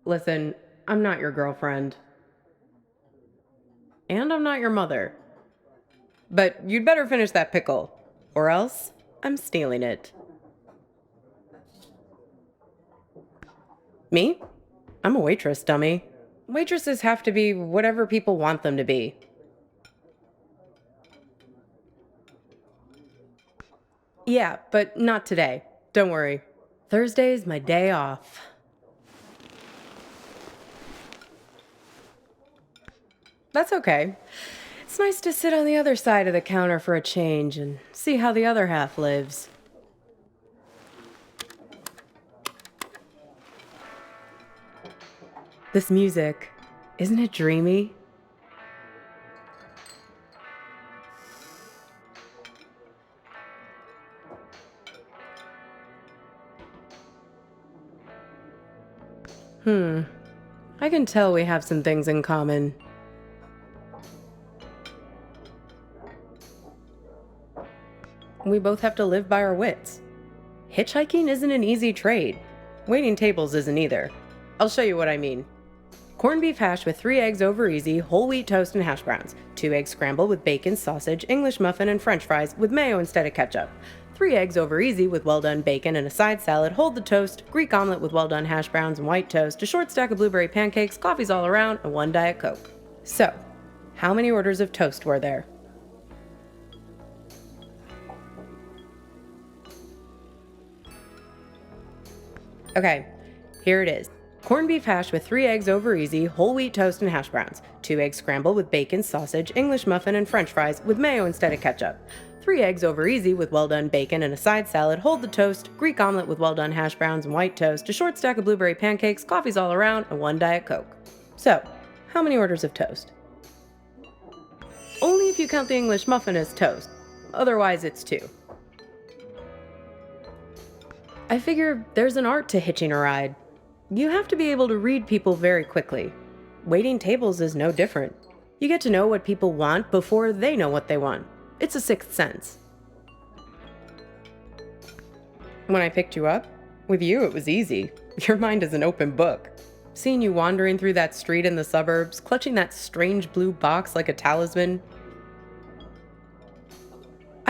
Listen, I'm not your girlfriend. And I'm not your mother. But you'd better finish that pickle, or else I'm stealing it. Me? I'm a waitress, dummy. Waitresses have to be whatever people want them to be. Yeah, but not today. Don't worry. Thursday's my day off. That's okay. It's nice to sit on the other side of the counter for a change and see how the other half lives. This music, isn't it dreamy? I can tell we have some things in common. We both have to live by our wits. Hitchhiking isn't an easy trade. Waiting tables isn't either. I'll show you what I mean. Corned beef hash with 3 eggs over easy, whole wheat toast and hash browns. 2 eggs scrambled with bacon, sausage, English muffin, and french fries with mayo instead of ketchup. 3 eggs over easy with well-done bacon and a side salad, hold the toast, Greek omelet with well-done hash browns and white toast, a short stack of blueberry pancakes, coffees all around, and 1 Diet Coke. So, how many orders of toast were there? Okay, here it is. Corned beef hash with 3 eggs over easy, whole wheat toast and hash browns. 2 eggs scrambled with bacon, sausage, English muffin, and french fries with mayo instead of ketchup. 3 eggs over easy with well-done bacon and a side salad, hold the toast, Greek omelet with well-done hash browns and white toast, a short stack of blueberry pancakes, coffees all around, and 1 Diet Coke. So, how many orders of toast? Only if you count the English muffin as toast. Otherwise, it's 2. I figure there's an art to hitching a ride. You have to be able to read people very quickly. Waiting tables is no different. You get to know what people want before they know what they want. It's a sixth sense. When I picked you up, with you it was easy. Your mind is an open book. Seeing you wandering through that street in the suburbs, clutching that strange blue box like a talisman,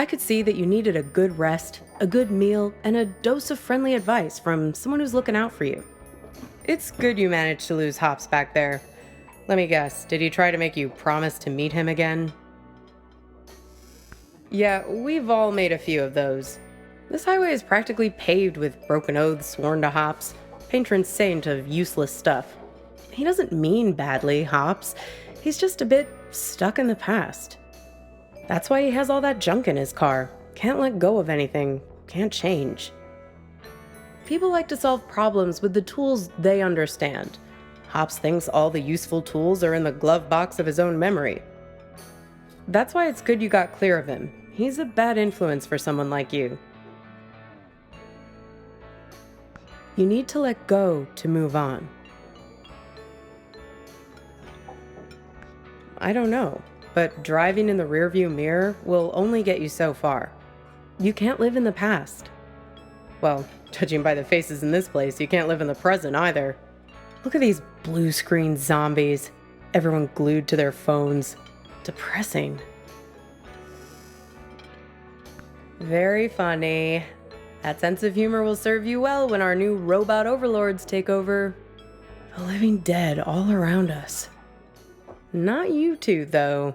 I could see that you needed a good rest, a good meal, and a dose of friendly advice from someone who's looking out for you. It's good you managed to lose Hops back there. Let me guess, did he try to make you promise to meet him again? Yeah, we've all made a few of those. This highway is practically paved with broken oaths sworn to Hops, patron saint of useless stuff. He doesn't mean badly, Hops. He's just a bit stuck in the past. That's why he has all that junk in his car. Can't let go of anything. Can't change. People like to solve problems with the tools they understand. Hops thinks all the useful tools are in the glove box of his own memory. That's why it's good you got clear of him. He's a bad influence for someone like you. You need to let go to move on. I don't know, but driving in the rearview mirror will only get you so far. You can't live in the past. Well, judging by the faces in this place, you can't live in the present either. Look at these blue screen zombies. Everyone glued to their phones. Depressing. Very funny. That sense of humor will serve you well when our new robot overlords take over. The living dead all around us. Not you two, though.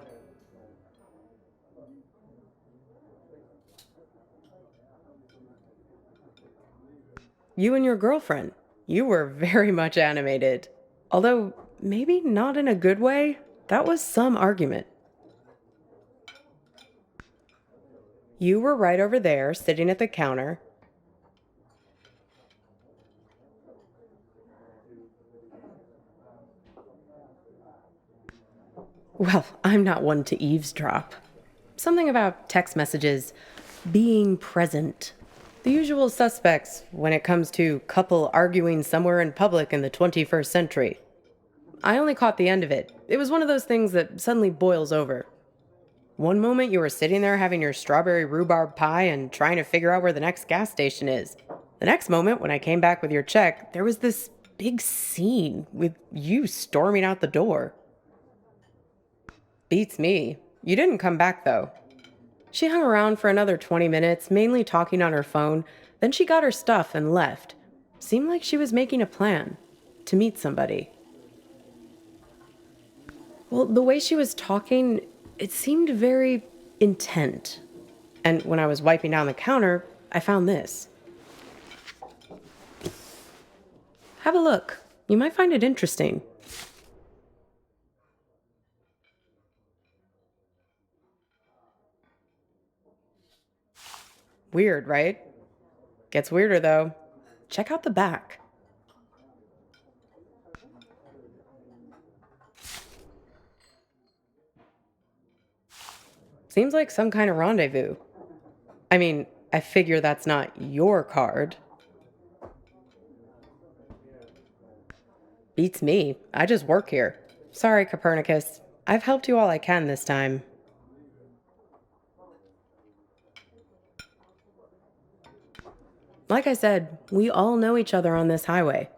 You and your girlfriend. You were very much animated. Although, maybe not in a good way. That was some argument. You were right over there, sitting at the counter. Well, I'm not one to eavesdrop. Something about text messages being present. The usual suspects when it comes to couple arguing somewhere in public in the 21st century. I only caught the end of it. It was one of those things that suddenly boils over. One moment you were sitting there having your strawberry rhubarb pie and trying to figure out where the next gas station is. The next moment, when I came back with your check, there was this big scene with you storming out the door. Beats me. You didn't come back, though. She hung around for another 20 minutes, mainly talking on her phone. Then she got her stuff and left. Seemed like she was making a plan to meet somebody. Well, the way she was talking, it seemed very intent. And when I was wiping down the counter, I found this. Have a look. You might find it interesting. Weird, right? Gets weirder, though. Check out the back. Seems like some kind of rendezvous. I mean, I figure that's not your card. Beats me. I just work here. Sorry, Copernicus. I've helped you all I can this time. Like I said, we all know each other on this highway.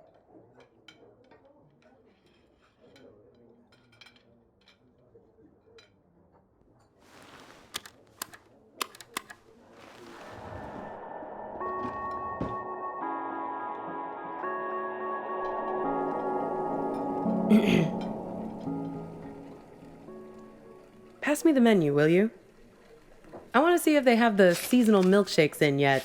Pass me the menu, will you? I want to see if they have the seasonal milkshakes in yet.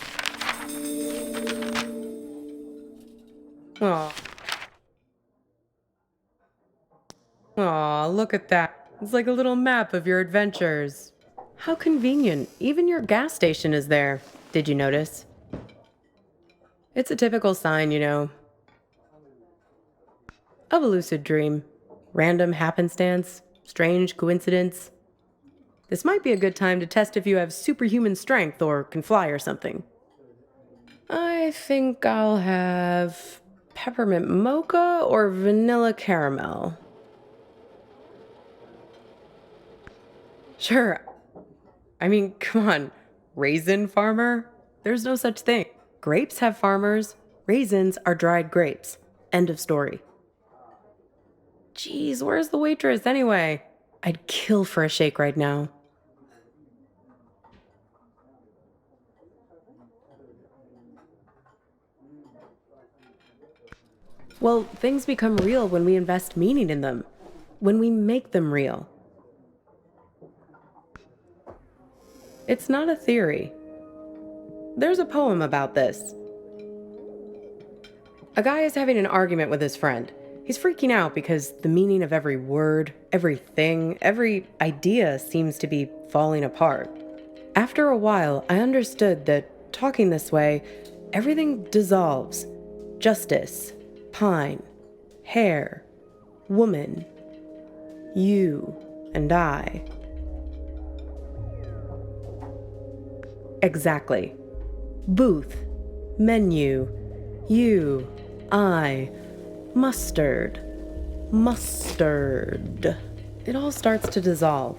Aw. Aw, look at that. It's like a little map of your adventures. How convenient. Even your gas station is there. Did you notice? It's a typical sign, you know, of a lucid dream. Random happenstance. Strange coincidence. This might be a good time to test if you have superhuman strength or can fly or something. I think I'll have peppermint mocha or vanilla caramel. Sure. I mean, come on. Raisin farmer? There's no such thing. Grapes have farmers. Raisins are dried grapes. End of story. Geez, where's the waitress anyway? I'd kill for a shake right now. Well, things become real when we invest meaning in them, when we make them real. It's not a theory. There's a poem about this. A guy is having an argument with his friend. He's freaking out because the meaning of every word, everything, every idea seems to be falling apart. After a while, I understood that talking this way, everything dissolves. Justice, pine, hair, woman, you and I. Exactly. Booth, menu, you, I, mustard, mustard. It all starts to dissolve.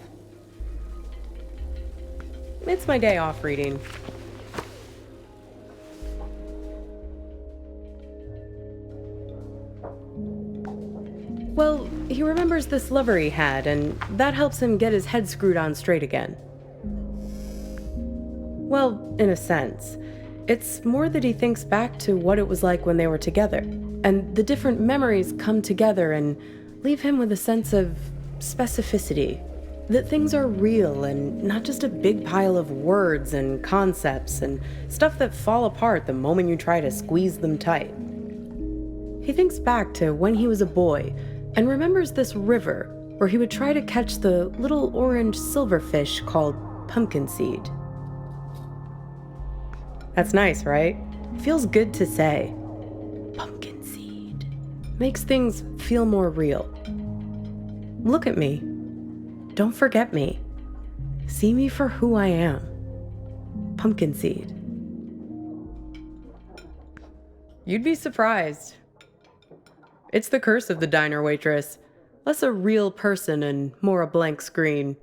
It's my day off reading. Well, he remembers this lover he had, and that helps him get his head screwed on straight again. Well, in a sense. It's more that he thinks back to what it was like when they were together, and the different memories come together and leave him with a sense of specificity. That things are real and not just a big pile of words and concepts and stuff that fall apart the moment you try to squeeze them tight. He thinks back to when he was a boy and remembers this river where he would try to catch the little orange silverfish called pumpkin seed. That's nice, right? Feels good to say. Pumpkin seed. Makes things feel more real. Look at me. Don't forget me. See me for who I am. Pumpkin seed. You'd be surprised. It's the curse of the diner waitress. Less a real person and more a blank screen.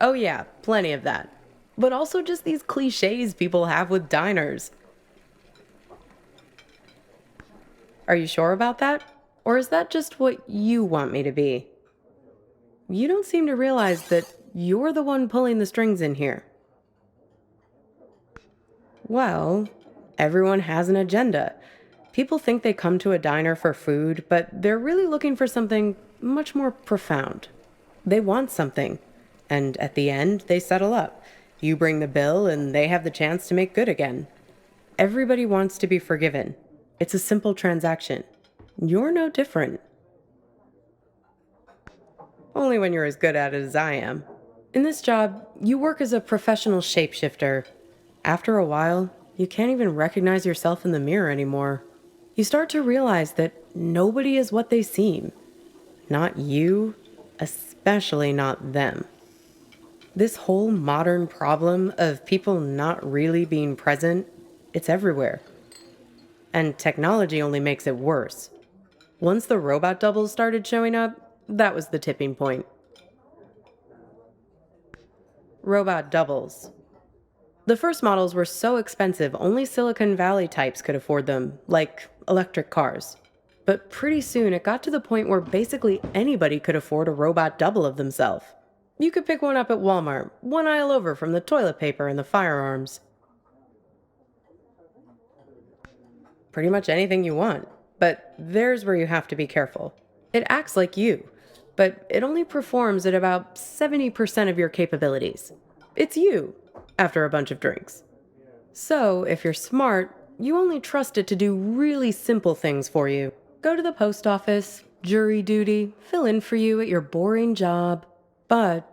Oh yeah, plenty of that. But also just these cliches people have with diners. Are you sure about that? Or is that just what you want me to be? You don't seem to realize that you're the one pulling the strings in here. Well, everyone has an agenda. People think they come to a diner for food, but they're really looking for something much more profound. They want something, and at the end, they settle up. You bring the bill, and they have the chance to make good again. Everybody wants to be forgiven. It's a simple transaction. You're no different. Only when you're as good at it as I am. In this job, you work as a professional shapeshifter. After a while, you can't even recognize yourself in the mirror anymore. You start to realize that nobody is what they seem. Not you, especially not them. This whole modern problem of people not really being present, it's everywhere. And technology only makes it worse. Once the robot doubles started showing up, that was the tipping point. Robot doubles. The first models were so expensive, only Silicon Valley types could afford them, like electric cars. But pretty soon it got to the point where basically anybody could afford a robot double of themselves. You could pick one up at Walmart, one aisle over from the toilet paper and the firearms. Pretty much anything you want. But there's where you have to be careful. It acts like you, but it only performs at about 70% of your capabilities. It's you, after a bunch of drinks. So, if you're smart, you only trust it to do really simple things for you. Go to the post office, jury duty, fill in for you at your boring job. But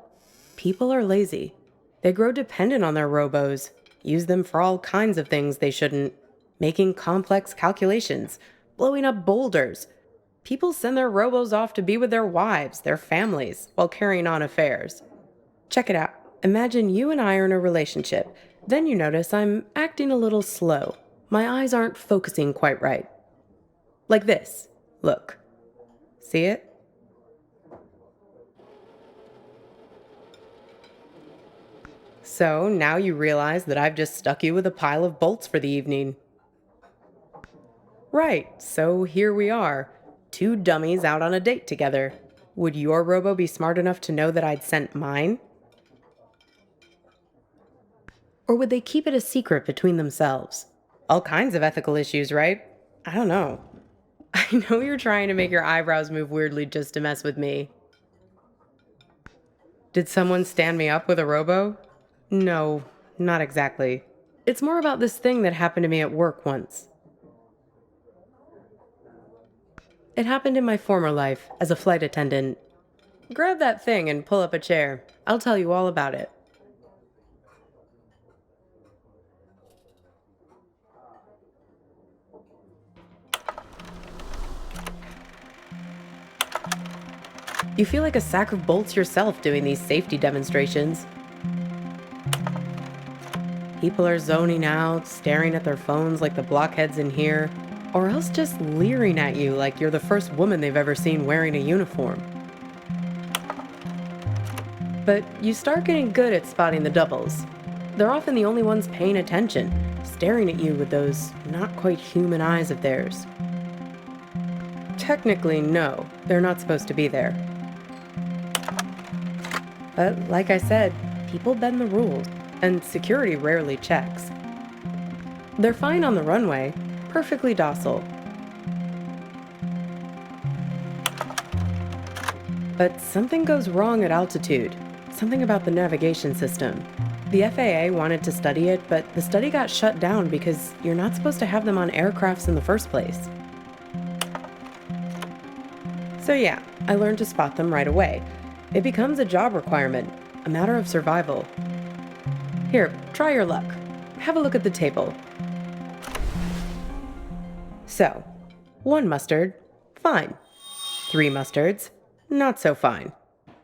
people are lazy. They grow dependent on their robos, use them for all kinds of things they shouldn't, making complex calculations, blowing up boulders. People send their robos off to be with their wives, their families, while carrying on affairs. Check it out. Imagine you and I are in a relationship. Then you notice I'm acting a little slow. My eyes aren't focusing quite right. Like this. Look. See it? So now you realize that I've just stuck you with a pile of bolts for the evening. Right, so here we are. Two dummies out on a date together. Would your robo be smart enough to know that I'd sent mine? Or would they keep it a secret between themselves? All kinds of ethical issues, right? I don't know. I know you're trying to make your eyebrows move weirdly just to mess with me. Did someone stand me up with a robo? No, not exactly. It's more about this thing that happened to me at work once. It happened in my former life as a flight attendant. Grab that thing and pull up a chair. I'll tell you all about it. You feel like a sack of bolts yourself doing these safety demonstrations. People are zoning out, staring at their phones like the blockheads in here, or else just leering at you like you're the first woman they've ever seen wearing a uniform. But you start getting good at spotting the doubles. They're often the only ones paying attention, staring at you with those not quite human eyes of theirs. Technically, no, they're not supposed to be there. But like I said, people bend the rules, and security rarely checks. They're fine on the runway, perfectly docile. But something goes wrong at altitude, something about the navigation system. The FAA wanted to study it, but the study got shut down because you're not supposed to have them on aircrafts in the first place. So yeah, I learned to spot them right away. It becomes a job requirement, a matter of survival. Here, try your luck. Have a look at the table. So, 1 mustard, fine. 3 mustards, not so fine.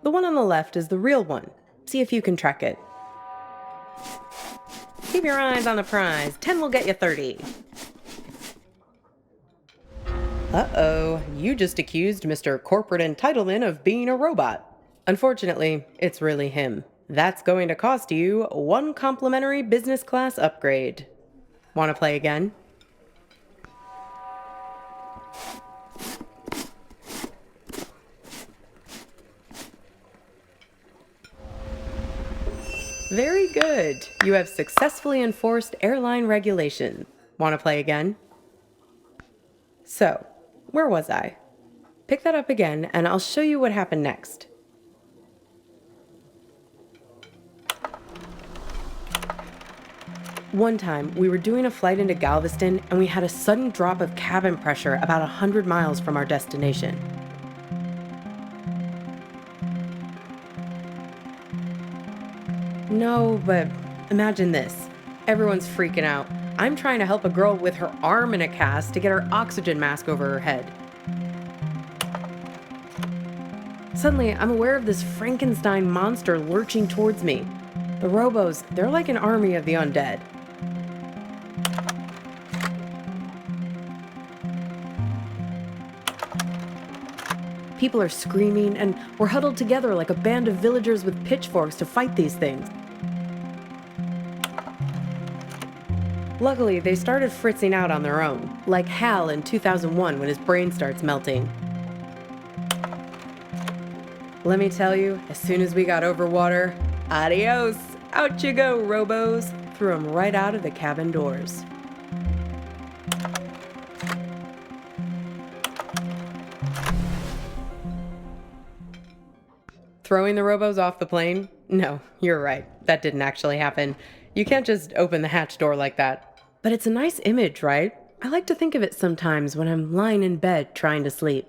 The one on the left is the real one. See if you can track it. Keep your eyes on the prize. 10 will get you 30. Uh-oh, you just accused Mr. Corporate Entitlement of being a robot. Unfortunately, it's really him. That's going to cost you 1 complimentary business class upgrade. Want to play again? Very good. You have successfully enforced airline regulations. Want to play again? So, where was I? Pick that up again, and I'll show you what happened next. One time, we were doing a flight into Galveston, and we had a sudden drop of cabin pressure about 100 miles from our destination. No, but imagine this. Everyone's freaking out. I'm trying to help a girl with her arm in a cast to get her oxygen mask over her head. Suddenly, I'm aware of this Frankenstein monster lurching towards me. The robos, they're like an army of the undead. People are screaming, and we're huddled together like a band of villagers with pitchforks to fight these things. Luckily, they started fritzing out on their own, like Hal in 2001 when his brain starts melting. Let me tell you, as soon as we got over water, adios! Out you go, robos! Threw them right out of the cabin doors. Throwing the robos off the plane? No, you're right. That didn't actually happen. You can't just open the hatch door like that. But it's a nice image, right? I like to think of it sometimes when I'm lying in bed trying to sleep.